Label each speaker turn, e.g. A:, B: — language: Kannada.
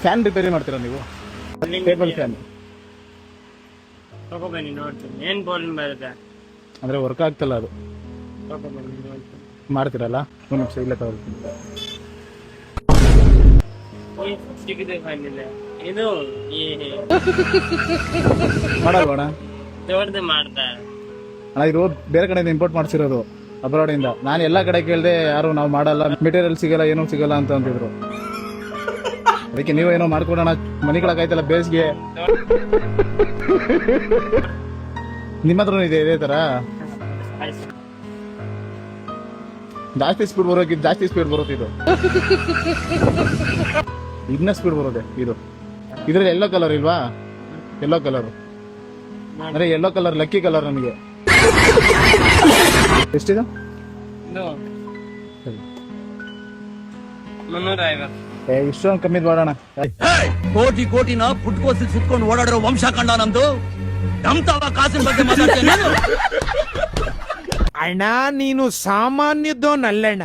A: ಫ್ಯಾನ್ ರಿಪೇರಿ ಮಾಡ್ತೀರಾ ನೀವು? ಟೇಬಲ್ ಫ್ಯಾನ್
B: ತಗೊಬನ್ನಿ ನೋಡ್ತೀನಿ ಏನ್ ಪ್ರಾಬ್ಲಮ್ ಬರುತ್ತೆ
A: ಅಂದ್ರೆ ವರ್ಕ್ ಆಗ್ತಲ್ಲ ಅದು.
B: ತಗೊಬನ್ನಿ ನೋಡ್ತೀನಿ.
A: ಮಾಡ್ತೀರಲ್ಲ? ಒಂದು ನಿಮಿಷ ಇಲ್ಲೇ ತಗೊಳ್ತೀನಿ.
B: ಸಿಗಿದೆ ಫೈನ್ ಇದೆ ಇದು
A: ಮಾಡಲ್ವಣ?
B: ದೊಡ್ಡದು ಮಾಡ್ತಾ
A: ಅಣ್ಣ ಇದು ಬೇರೆ ಕಡೆಯಿಂದ ಇಂಪೋರ್ಟ್ ಮಾಡ್ಸಿರೋದು ಅಬ್ರಾಡ್ ಇಂದ. ನಾನು ಎಲ್ಲಾ ಕಡೆ ಕೇಳಿದೆ, ಯಾರು ನಾವು ಮಾಡಲ್ಲ, ಮೆಟೀರಿಯಲ್ ಸಿಗಲ್ಲ, ಏನೂ ಸಿಗಲ್ಲ ಅಂತ ಅಂತಿದ್ರು. ಅದಕ್ಕೆ ನೀವೇನೋ ಮಾಡ್ಕೊಡೋಣ, ಮನಿಗಳಾಗೈತಲ್ಲ ಬೇಸ್ಗೆ. ನಿಮ್ಮ ಹತ್ರ ಇದೆ ಇದೇ ತರ? ಜಾಸ್ತಿ ಸ್ಪೀಡ್ ಬರೋಕ್ಕಿದ್ದು ಜಾಸ್ತಿ ಸ್ಪೀಡ್ ಬರುತ್ತೆ ಇದು. ಇನ್ನ ಸ್ಪೀಡ್ ಬರೋದೆ ಇದು. ಇದ್ರಲ್ಲಿ ಎಲ್ಲೋ ಕಲರ್ ಇಲ್ವಾ? ಎಲ್ಲೋ ಕಲರ್ ಅಂದ್ರೆ ಎಲ್ಲೋ ಕಲರ್ ಲಕ್ಕಿ ಕಲರ್ ನಮಗೆ. ಎಷ್ಟಿದೆ?
B: ಇದು 350.
A: ಇಷ್ಟೊಂದು ಕಮ್ಮಿ ಮಾಡೋಣ.
C: ಕೋಟಿ ಕೋಟಿನ ಪುಟ್ಕೋಸಿ ಸುತ್ಕೊಂಡು ಓಡಾಡಿರೋ ವಂಶ ಕಂಡ ನಮ್ದು. ನಮ್ತಾವ ಕಾಸಿನ ಬಗ್ಗೆ ಮಾತಾಡ್ತೇನೆ.
D: ಅಣ್ಣ ನೀನು ಸಾಮಾನ್ಯದೋನಲ್ಲಣ್ಣ.